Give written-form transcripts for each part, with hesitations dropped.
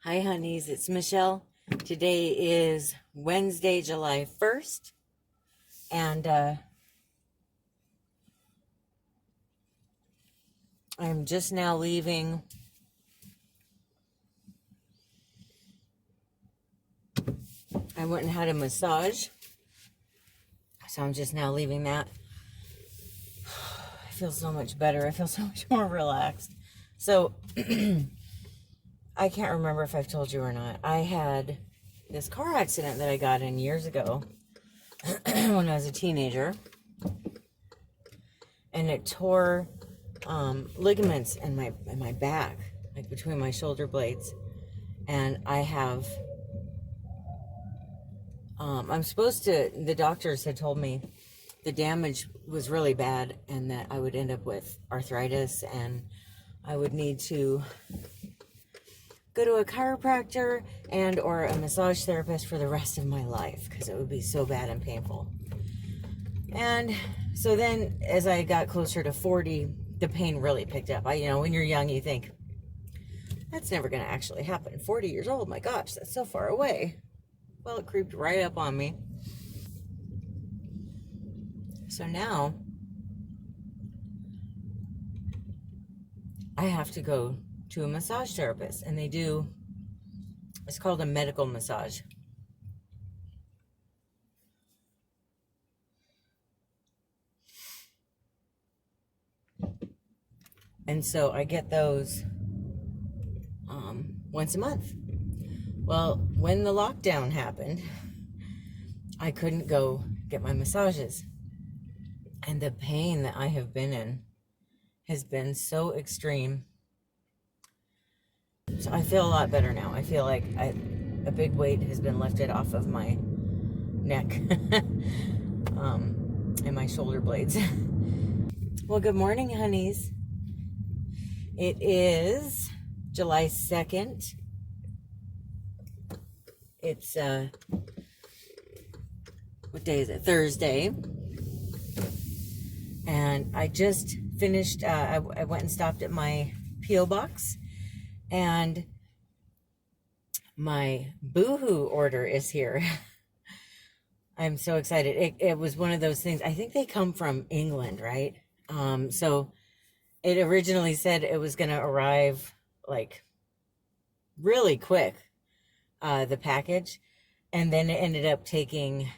Hi, honeys. It's Michelle. Today is Wednesday, July 1st, and I'm just now leaving. I went and had a massage, so I'm just now leaving that. I feel so much better. I feel so much more relaxed. So, I can't remember if I've told you or not. I had this car accident that I got in years ago when I was a teenager, and it tore ligaments in my back, like between my shoulder blades. And I have I'm supposed to, the doctors had told me the damage was really bad and that I would end up with arthritis and I would need to go to a chiropractor and or a massage therapist for the rest of my life because it would be so bad and painful. And so then as I got closer to 40, the pain really picked up. When you're young, you think, that's never going to actually happen. 40 years old, my gosh, that's so far away. Well, it creeped right up on me. So now I have to go to a massage therapist, and it's called a medical massage. And so I get those once a month. Well, when the lockdown happened, I couldn't go get my massages. And the pain that I have been in has been so extreme. So I feel a lot better now. I feel like a big weight has been lifted off of my neck and my shoulder blades. Well, good morning, honeys. It is July 2nd. It's, what day is it? Thursday. And I just finished, I went and stopped at my P.O. box, and my Boohoo order is here. I'm so excited. It was one of those things. I think they come from England, right? So it originally said it was going to arrive like really quick, the package. And then it ended up taking,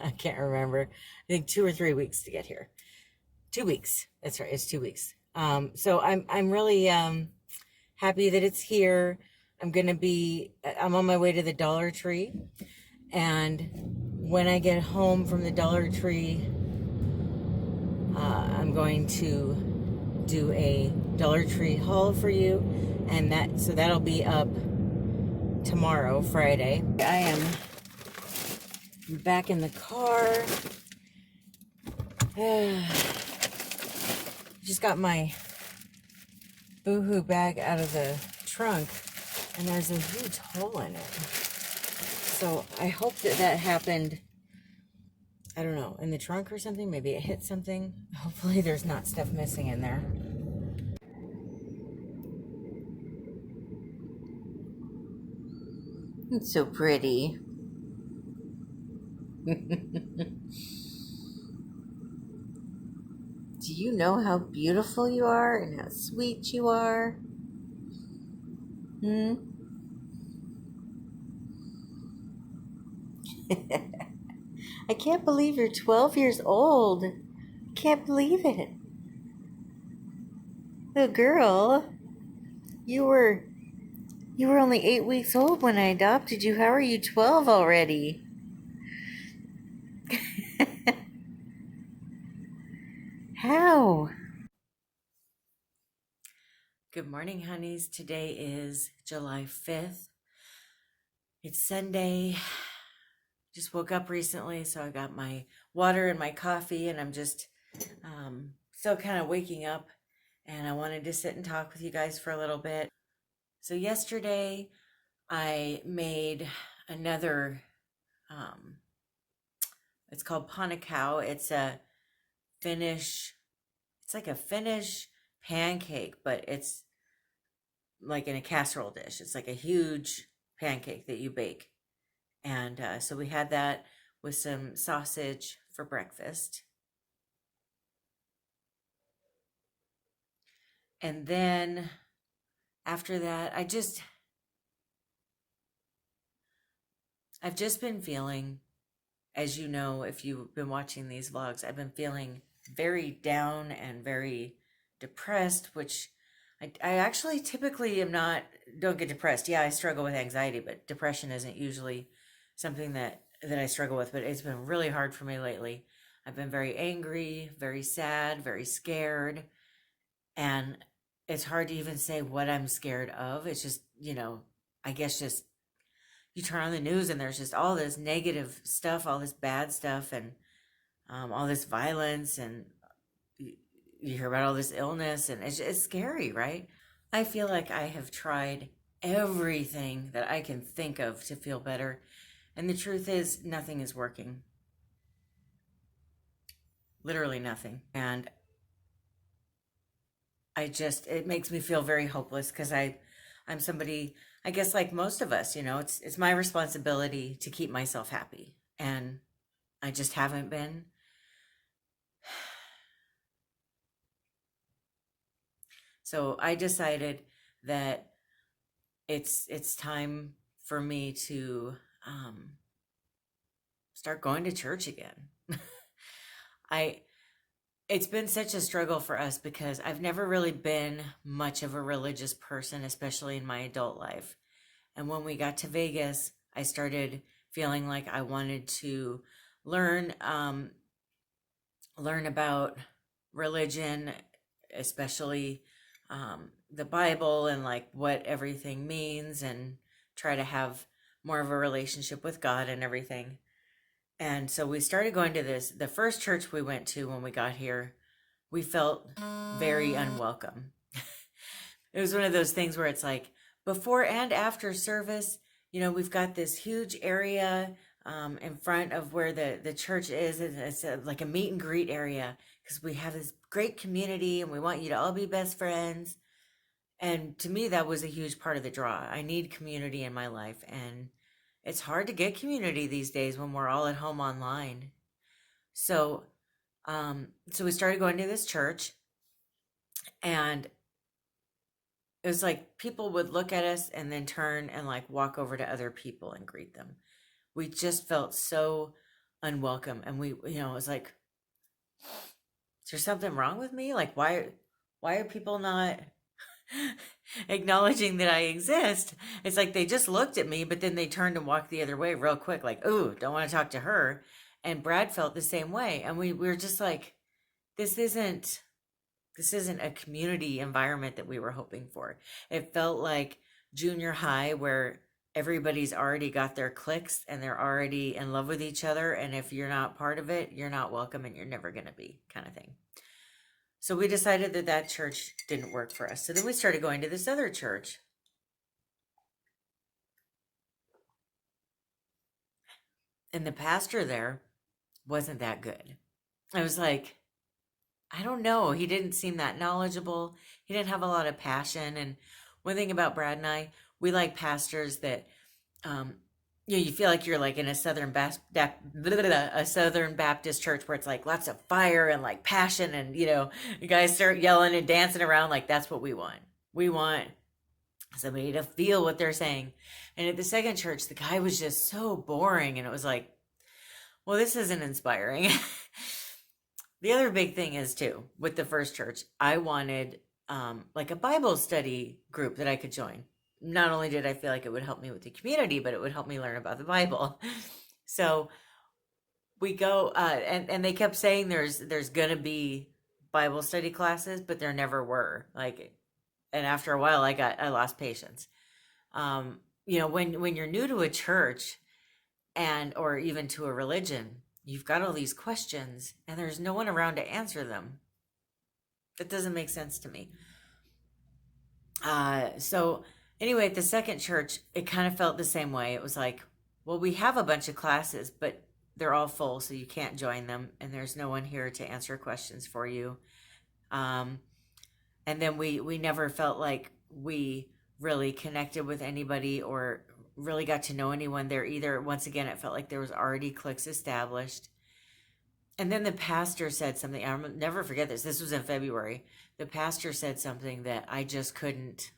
I can't remember, I think 2 or 3 weeks to get here. 2 weeks. That's right. It's 2 weeks. So I'm really happy that it's here. I'm on my way to the Dollar Tree. And when I get home from the Dollar Tree, I'm going to do a Dollar Tree haul for you. And that'll be up tomorrow, Friday. I am back in the car. Just got my Boohoo bag out of the trunk, and there's a huge hole in it. So I hope that happened, I don't know, in the trunk or something. Maybe it hit something. Hopefully there's not stuff missing in there. It's so pretty. Do you know how beautiful you are and how sweet you are? I can't believe you're 12 years old. I can't believe it. Little girl, you were only 8 weeks old when I adopted you. How are you 12 already? How? Good morning, honeys. Today is July 5th. It's Sunday. Just woke up recently, so I got my water and my coffee, and I'm just still kind of waking up, and I wanted to sit and talk with you guys for a little bit. So yesterday I made another, it's called Panakau. It's like a Finnish pancake, but it's like in a casserole dish. It's like a huge pancake that you bake. And so we had that with some sausage for breakfast. And then after that, I've just been feeling, as you know, if you've been watching these vlogs, I've been feeling very down and very depressed, which I actually typically don't get depressed. Yeah, I struggle with anxiety, but depression isn't usually something that I struggle with, but it's been really hard for me lately. I've been very angry, very sad, very scared, and it's hard to even say what I'm scared of. It's just, I guess just you turn on the news and there's just all this negative stuff, all this bad stuff, and all this violence, and you hear about all this illness, and it's scary, right? I feel like I have tried everything that I can think of to feel better, and the truth is, nothing is working. Literally nothing. And it makes me feel very hopeless because I'm somebody, I guess, like most of us, it's my responsibility to keep myself happy. And I just haven't been. So I decided that it's time for me to start going to church again. I It's been such a struggle for us because I've never really been much of a religious person, especially in my adult life. And when we got to Vegas, I started feeling like I wanted to learn learn about religion, especially the Bible, and like what everything means, and try to have more of a relationship with God and everything. And so we started going to the first church we went to when we got here. We felt very unwelcome. It was one of those things where it's like before and after service, we've got this huge area in front of where the church is. It's like a meet and greet area because we have this great community and we want you to all be best friends. And to me, that was a huge part of the draw. I need community in my life, and it's hard to get community these days when we're all at home online. So, so we started going to this church, and it was like people would look at us and then turn and like walk over to other people and greet them. We just felt so unwelcome, and it was like, is there something wrong with me? Like, why are people not acknowledging that I exist? It's like they just looked at me, but then they turned and walked the other way real quick, like, ooh, don't want to talk to her. And Brad felt the same way. And we were just like, this isn't a community environment that we were hoping for. It felt like junior high where everybody's already got their cliques and they're already in love with each other. And if you're not part of it, you're not welcome and you're never going to be, kind of thing. So we decided that church didn't work for us. So then we started going to this other church. And the pastor there wasn't that good. I was like, I don't know. He didn't seem that knowledgeable. He didn't have a lot of passion. And one thing about Brad and I, we like pastors that, you feel like you're like in a Southern Baptist church where it's like lots of fire and like passion, and you guys start yelling and dancing around. Like, that's what we want. We want somebody to feel what they're saying. And at the second church, the guy was just so boring, and it was like, well, this isn't inspiring. The other big thing is too, with the first church, I wanted like a Bible study group that I could join. Not only did I feel like it would help me with the community, but it would help me learn about the Bible. So we go, and they kept saying there's gonna be Bible study classes, but there never were. Like, and after a while, I lost patience. When you're new to a church, or even to a religion, you've got all these questions, and there's no one around to answer them. That doesn't make sense to me. So anyway, at the second church, it kind of felt the same way. It was like, well, we have a bunch of classes, but they're all full, so you can't join them, and there's no one here to answer questions for you. And then we never felt like we really connected with anybody or really got to know anyone there either. Once again, it felt like there was already cliques established. And then the pastor said something. I'll never forget this. This was in February. The pastor said something that I just couldn't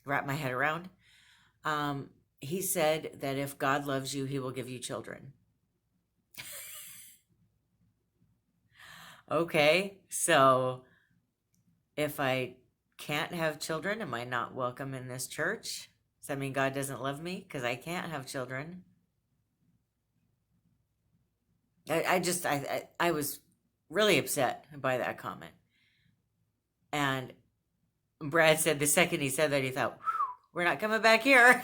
wrap my head around. He said that if God loves you, he will give you children. Okay, so if I can't have children, am I not welcome in this church? Does that mean God doesn't love me because I can't have children? I was really upset by that comment. And Brad said the second he said that, he thought, we're not coming back here.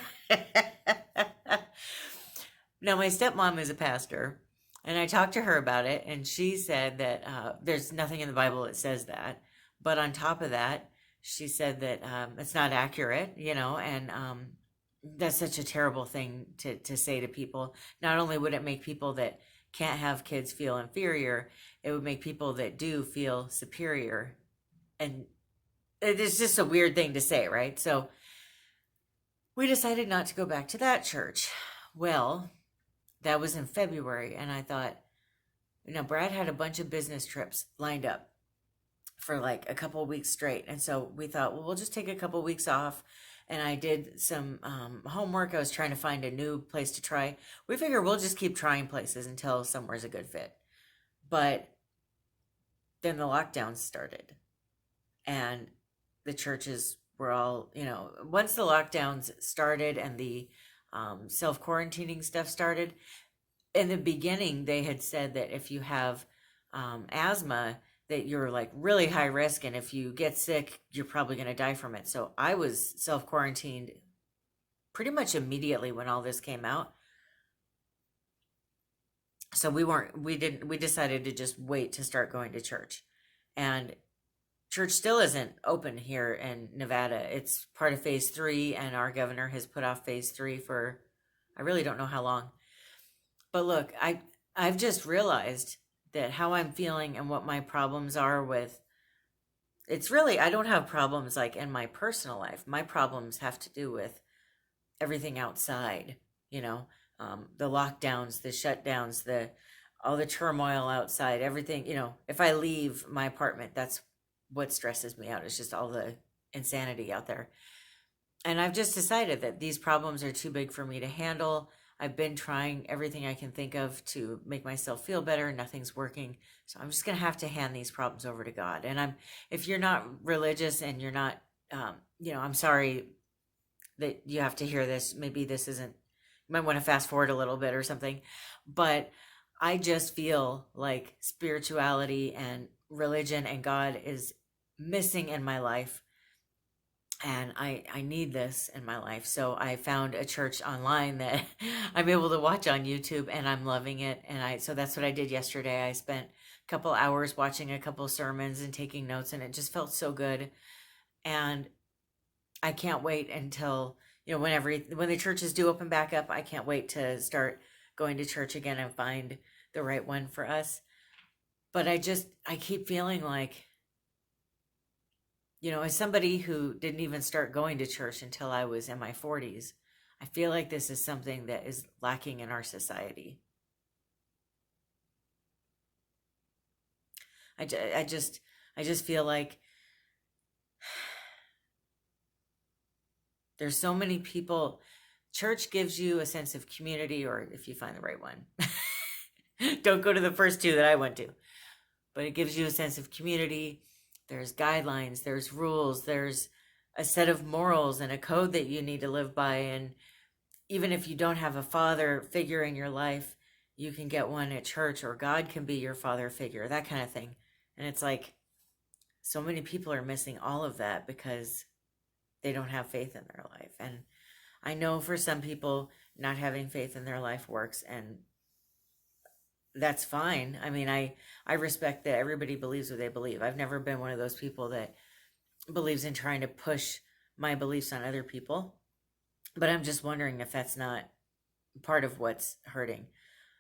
Now, my stepmom is a pastor, and I talked to her about it, and she said that there's nothing in the Bible that says that. But on top of that, she said that it's not accurate, and that's such a terrible thing to say to people. Not only would it make people that can't have kids feel inferior, it would make people that do feel superior. And it's just a weird thing to say, right? So we decided not to go back to that church. Well, that was in February, and I thought, Brad had a bunch of business trips lined up for like a couple of weeks straight. And so we thought, well, we'll just take a couple of weeks off. And I did some homework. I was trying to find a new place to try. We figure we'll just keep trying places until somewhere's a good fit. But then the lockdowns started. And the churches were all, once the lockdowns started and the self-quarantining stuff started, in the beginning, they had said that if you have asthma, that you're like really high risk, and if you get sick, you're probably going to die from it. So I was self-quarantined pretty much immediately when all this came out. So we decided to just wait to start going to church. And church still isn't open here in Nevada. It's part of phase 3, and our governor has put off phase 3 for, I really don't know how long. But look, I've just realized that how I'm feeling and what my problems are with, it's really, I don't have problems like in my personal life. My problems have to do with everything outside, the lockdowns, the shutdowns, all the turmoil outside, everything, if I leave my apartment, that's what stresses me out. It's just all the insanity out there. And I've just decided that these problems are too big for me to handle. I've been trying everything I can think of to make myself feel better. Nothing's working. So I'm just going to have to hand these problems over to God. And if you're not religious and you're not, I'm sorry that you have to hear this. Maybe this isn't, you might want to fast forward a little bit or something. But I just feel like spirituality and religion and God is missing in my life. And I need this in my life. So I found a church online that I'm able to watch on YouTube, and I'm loving it. And so that's what I did yesterday. I spent a couple hours watching a couple sermons and taking notes, and it just felt so good. And I can't wait until, when the churches do open back up, I can't wait to start going to church again and find the right one for us. But I keep feeling like, as somebody who didn't even start going to church until I was in my 40s, I feel like this is something that is lacking in our society. I just feel like there's so many people. Church gives you a sense of community, or if you find the right one. Don't go to the first two that I went to. But it gives you a sense of community. There's guidelines, there's rules, there's a set of morals and a code that you need to live by. And even if you don't have a father figure in your life, you can get one at church, or God can be your father figure, that kind of thing. And it's like, so many people are missing all of that because they don't have faith in their life. And I know for some people, not having faith in their life works, and that's fine. I mean, I respect that everybody believes what they believe. I've never been one of those people that believes in trying to push my beliefs on other people. But I'm just wondering if that's not part of what's hurting.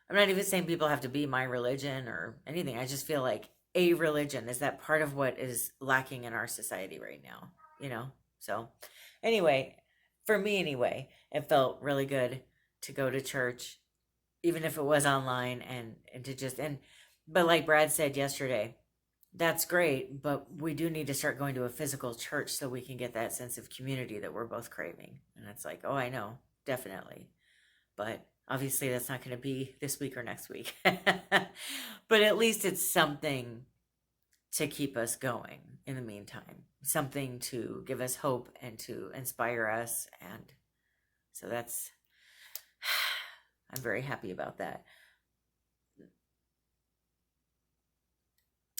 I'm not even saying people have to be my religion or anything. I just feel like a religion, is that part of what is lacking in our society right now, So anyway, for me anyway, it felt really good to go to church, even if it was online, and to just, and, but like Brad said yesterday, that's great, but we do need to start going to a physical church so we can get that sense of community that we're both craving. And it's like, oh, I know, definitely. But obviously that's not going to be this week or next week. But at least it's something to keep us going in the meantime, something to give us hope and to inspire us. And so that's, I'm very happy about that.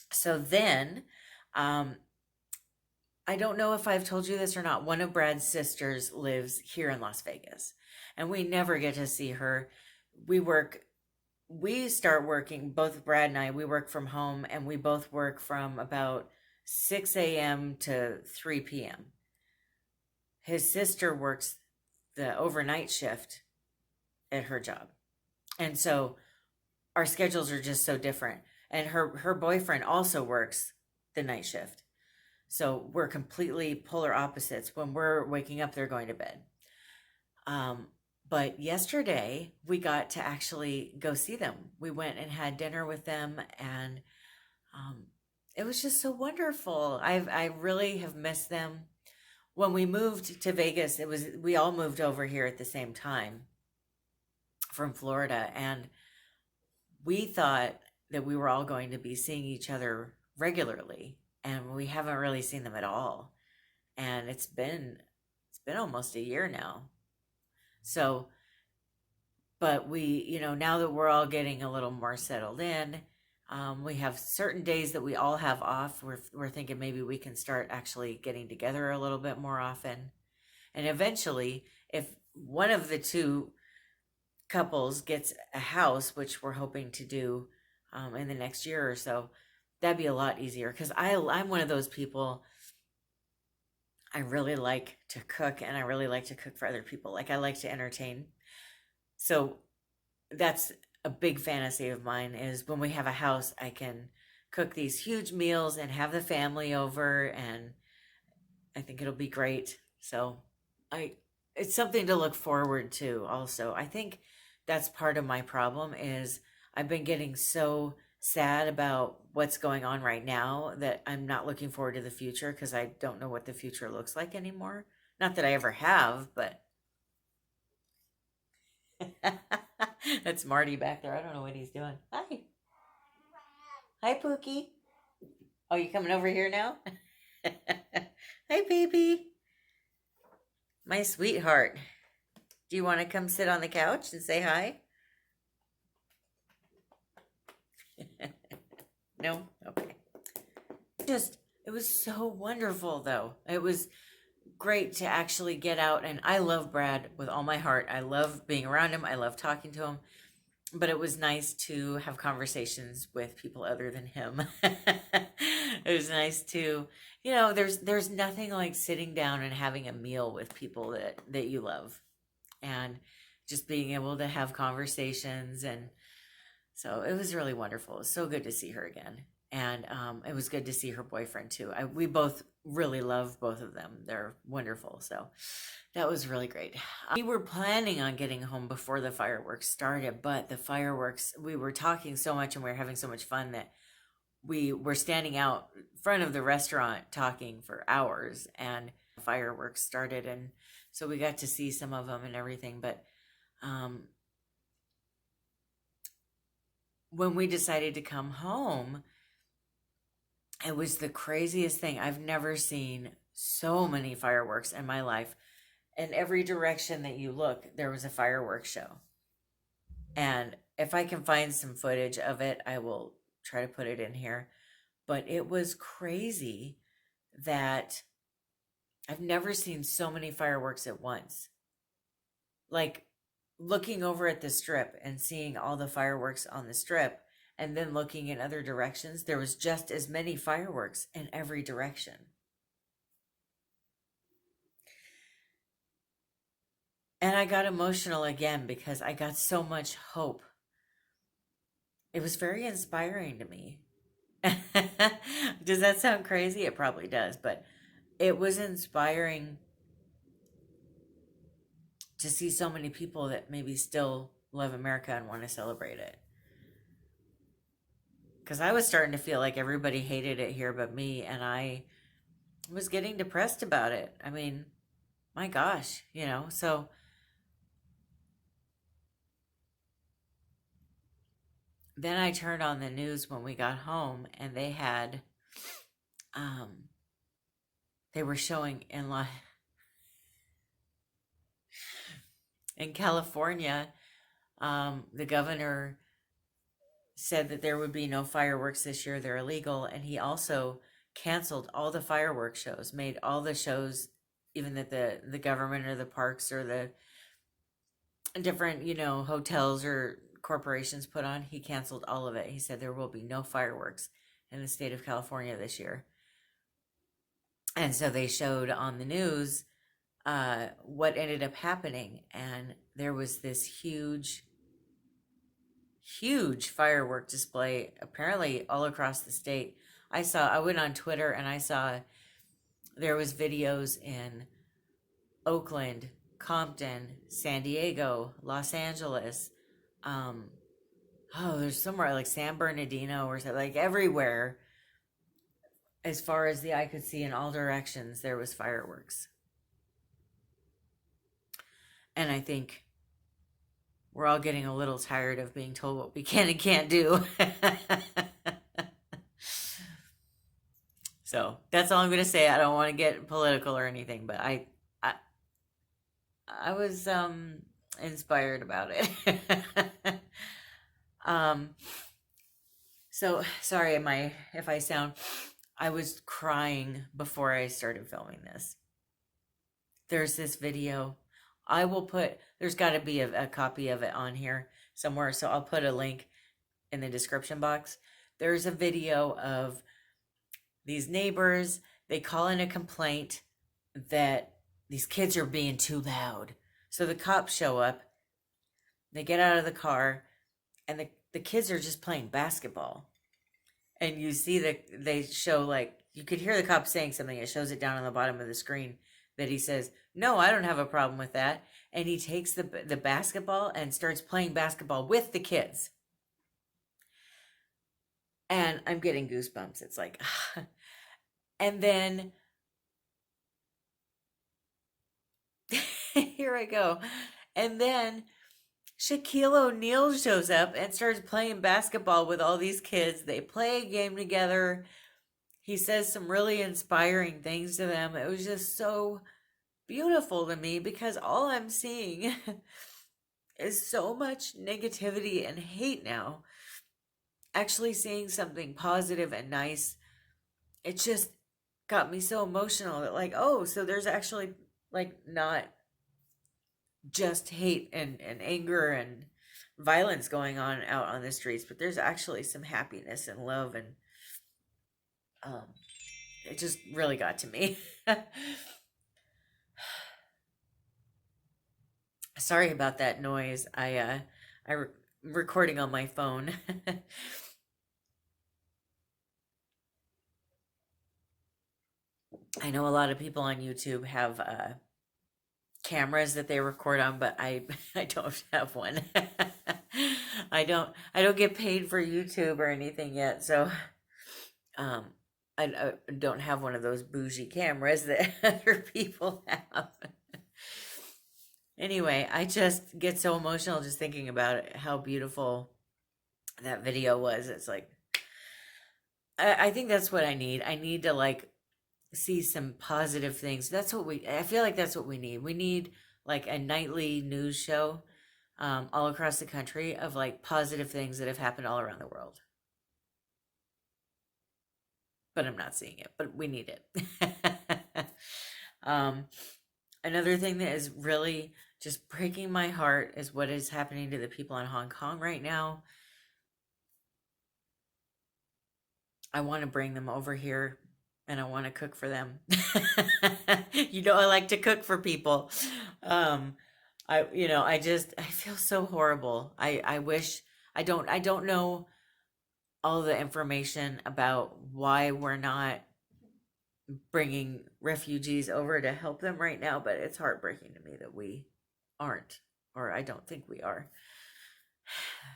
So then, I don't know if I've told you this or not. One of Brad's sisters lives here in Las Vegas, and we never get to see her. We start working, both Brad and I, we work from home, and we both work from about 6 a.m. to 3 p.m. His sister works the overnight shift at her job. And so our schedules are just so different. And her boyfriend also works the night shift. So we're completely polar opposites. When we're waking up, they're going to bed. But yesterday we got to actually go see them. We went and had dinner with them, and it was just so wonderful. I really have missed them. When we moved to Vegas, we all moved over here at the same time from Florida, and we thought that we were all going to be seeing each other regularly, and we haven't really seen them at all. And it's been almost a year now. So, but we, now that we're all getting a little more settled in, we have certain days that we all have off. We're thinking maybe we can start actually getting together a little bit more often. And eventually, if one of the two couples gets a house, which we're hoping to do in the next year or so, that'd be a lot easier, because I'm one of those people. I really like to cook, and I really like to cook for other people. Like, I like to entertain. So that's a big fantasy of mine, is when we have a house, I can cook these huge meals and have the family over, and I think it'll be great. So it's something to look forward to also. I think that's part of my problem, is I've been getting so sad about what's going on right now that I'm not looking forward to the future, because I don't know what the future looks like anymore. Not that I ever have, but that's Marty back there. I don't know what he's doing. Hi. Hi, Pookie. Oh, you coming over here now? Hi, baby. My sweetheart. Do you want to come sit on the couch and say hi? No? Okay. It was so wonderful, though. It was great to actually get out, and I love Brad with all my heart. I love being around him. I love talking to him. But it was nice to have conversations with people other than him. It was nice to, there's nothing like sitting down and having a meal with people that you love, and just being able to have conversations. And so it was really wonderful. It was so good to see her again. And it was good to see her boyfriend too. We both really love both of them. They're wonderful. So that was really great. We were planning on getting home before the fireworks started, but the fireworks, we were talking so much and we were having so much fun that we were standing out front of the restaurant talking for hours, and fireworks started. And so we got to see some of them and everything. But when we decided to come home, it was the craziest thing. I've never seen so many fireworks in my life. In every direction that you look, there was a fireworks show. And if I can find some footage of it, I will try to put it in here. But it was crazy that I've never seen so many fireworks at once. Like, looking over at the strip and seeing all the fireworks on the strip, and then looking in other directions, there was just as many fireworks in every direction. And I got emotional again because I got so much hope. It was very inspiring to me. Does that sound crazy? It probably does, but it was inspiring to see so many people that maybe still love America and want to celebrate it. Because I was starting to feel like everybody hated it here but me, and I was getting depressed about it. I mean, my gosh, So then I turned on the news when we got home, and um, they were showing in California, the governor said that there would be no fireworks this year. They're illegal. And he also canceled all the fireworks shows, made all the shows, even that the government or the parks or the different, hotels or corporations put on. He canceled all of it. He said there will be no fireworks in the state of California this year. And so they showed on the news what ended up happening. And there was this huge firework display apparently all across the state. I went on Twitter and I saw there was videos in Oakland, Compton, San Diego, Los Angeles. There's somewhere like San Bernardino or something, like everywhere. As far as the eye could see in all directions, there was fireworks. And I think we're all getting a little tired of being told what we can and can't do. So that's all I'm going to say. I don't want to get political or anything, but I was inspired about it. So sorry if I sound, I was crying before I started filming this. There's this video. There's got to be a copy of it on here somewhere, so I'll put a link in the description box. There's a video of these neighbors. They call in a complaint that these kids are being too loud. So the cops show up, they get out of the car, and the kids are just playing basketball. And you see that they show, like, you could hear the cop saying something. It shows it down on the bottom of the screen that he says, "No, I don't have a problem with that." And he takes the basketball and starts playing basketball with the kids. And I'm getting goosebumps. It's like, and then here I go. And then Shaquille O'Neal shows up and starts playing basketball with all these kids. They play a game together. He says some really inspiring things to them. It was just so beautiful to me because all I'm seeing is so much negativity and hate now. Actually seeing something positive and nice, it just got me so emotional that, like, oh, so there's actually, like, not just hate and anger and violence going on out on the streets, but there's actually some happiness and love, and it just really got to me. Sorry about that noise. I'm recording on my phone. I know a lot of people on YouTube have cameras that they record on, but I don't have one. I don't get paid for YouTube or anything yet, so I don't have one of those bougie cameras that other people have. Anyway, I just get so emotional just thinking about it, how beautiful that video was. It's like, I think that's what I need. I need to, like, see some positive things. I feel like that's what we need. We need, like, a nightly news show all across the country of, like, positive things that have happened all around the world. But I'm not seeing it, but we need it. Another thing that is really just breaking my heart is what is happening to the people in Hong Kong right now. I want to bring them over here and I want to cook for them. I like to cook for people. I feel so horrible. I wish I don't know all the information about why we're not bringing refugees over to help them right now, but it's heartbreaking to me that we aren't, or I don't think we are.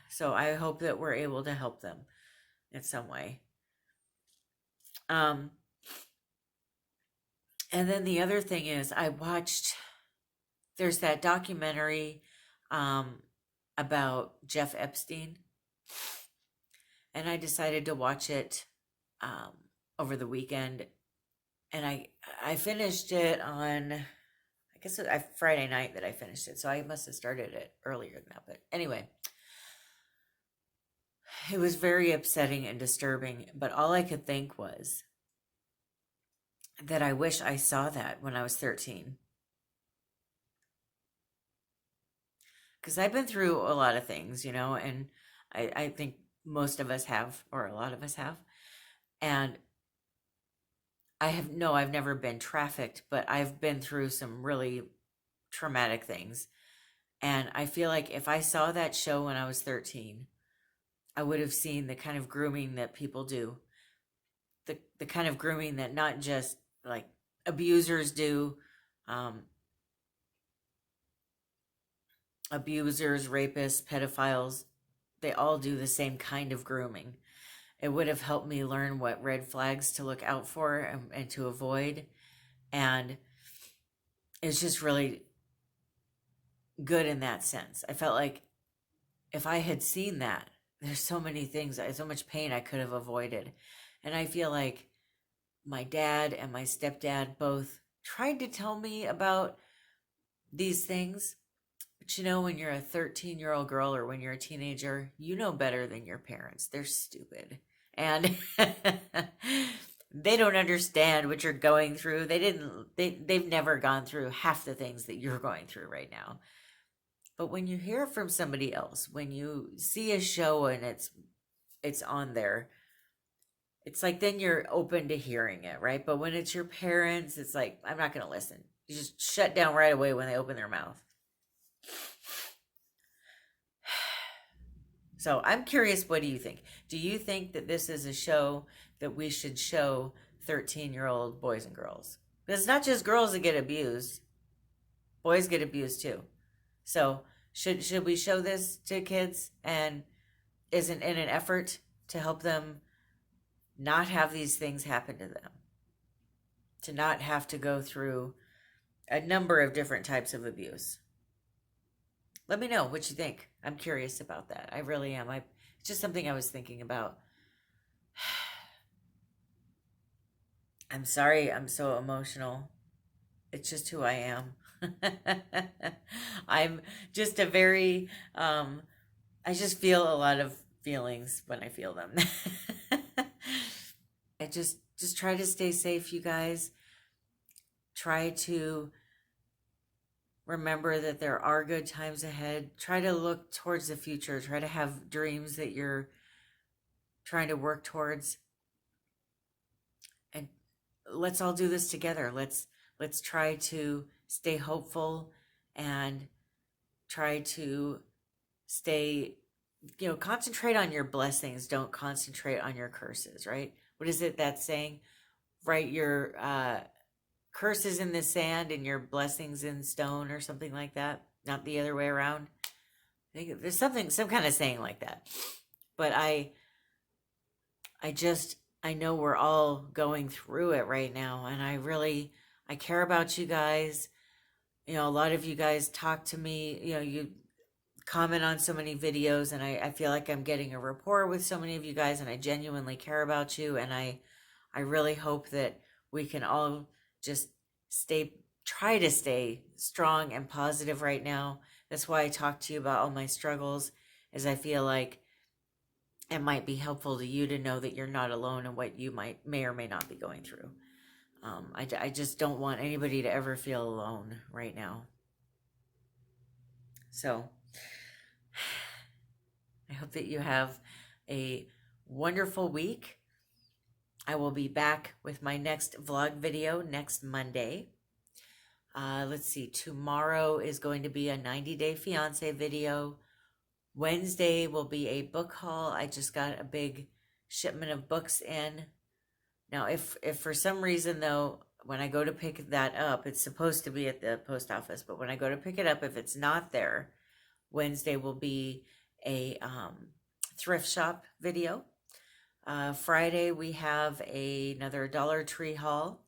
So I hope that we're able to help them in some way. Um, and then the other thing is, there's that documentary about Jeff Epstein, and I decided to watch it um, over the weekend, and I finished it on, I guess Friday night that I finished it, so I must have started it earlier than that. But anyway, it was very upsetting and disturbing, but all I could think was that I wish I saw that when I was 13. Because I've been through a lot of things, and I think most of us have, or a lot of us have. And I've never been trafficked, but I've been through some really traumatic things. And I feel like if I saw that show when I was 13, I would have seen the kind of grooming that people do. The kind of grooming that not just like abusers do, abusers, rapists, pedophiles, they all do the same kind of grooming. It would have helped me learn what red flags to look out for and to avoid. And it's just really good in that sense. I felt like if I had seen that, there's so many things, so much pain I could have avoided. And I feel like my dad and my stepdad both tried to tell me about these things. But when you're a 13-year-old girl or when you're a teenager, you know better than your parents. They're stupid. And they don't understand what you're going through. They've never gone through half the things that you're going through right now. But when you hear from somebody else, when you see a show and it's on there, it's like then you're open to hearing it, right? But when it's your parents, it's like, I'm not going to listen. You just shut down right away when they open their mouth. So I'm curious, what do you think? Do you think that this is a show that we should show 13-year-old boys and girls? Because it's not just girls that get abused. Boys get abused too. So should we show this to kids, and isn't in an effort to help them not have these things happen to them? To not have to go through a number of different types of abuse. Let me know what you think. I'm curious about that. I really am. It's just something I was thinking about. I'm sorry I'm so emotional. It's just who I am. I'm just a very, I just feel a lot of feelings when I feel them. I just try to stay safe, you guys. Try to remember that there are good times ahead. Try to look towards the future. Try to have dreams that you're trying to work towards. And let's all do this together. Let's try to stay hopeful and try to stay, concentrate on your blessings. Don't concentrate on your curses, right? What is it that's saying? Write your curses in the sand and your blessings in stone, or something like that. Not the other way around. I think there's some kind of saying like that. But I know we're all going through it right now, and I care about you guys. A lot of you guys talk to me, you comment on so many videos, and I feel like I'm getting a rapport with so many of you guys, and I genuinely care about you, and I really hope that we can all just try to stay strong and positive right now. That's why I talk to you about all my struggles, is I feel like it might be helpful to you to know that you're not alone in what you may or may not be going through. I just don't want anybody to ever feel alone right now. So I hope that you have a wonderful week. I will be back with my next vlog video next Monday. Let's see, tomorrow is going to be a 90-day fiance video. Wednesday will be a book haul. I just got a big shipment of books in Now, if for some reason though, when I go to pick that up, it's supposed to be at the post office, but when I go to pick it up, if it's not there, Wednesday will be a thrift shop video. Friday we have another Dollar Tree haul,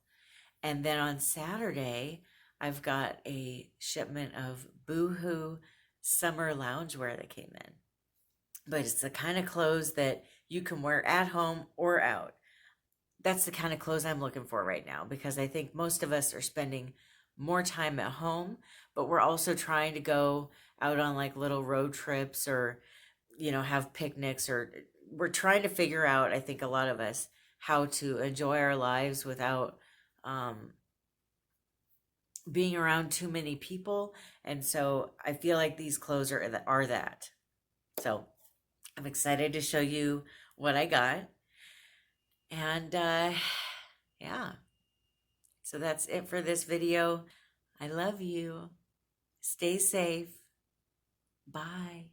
and then on Saturday I've got a shipment of Boohoo summer loungewear that came in. But it's the kind of clothes that you can wear at home or out. That's the kind of clothes I'm looking for right now, because I think most of us are spending more time at home, but we're also trying to go out on like little road trips, or have picnics, or we're trying to figure out, I think a lot of us, how to enjoy our lives without being around too many people. And so I feel like these clothes are that. So I'm excited to show you what I got. And yeah, so that's it for this video. I love you. Stay safe. Bye.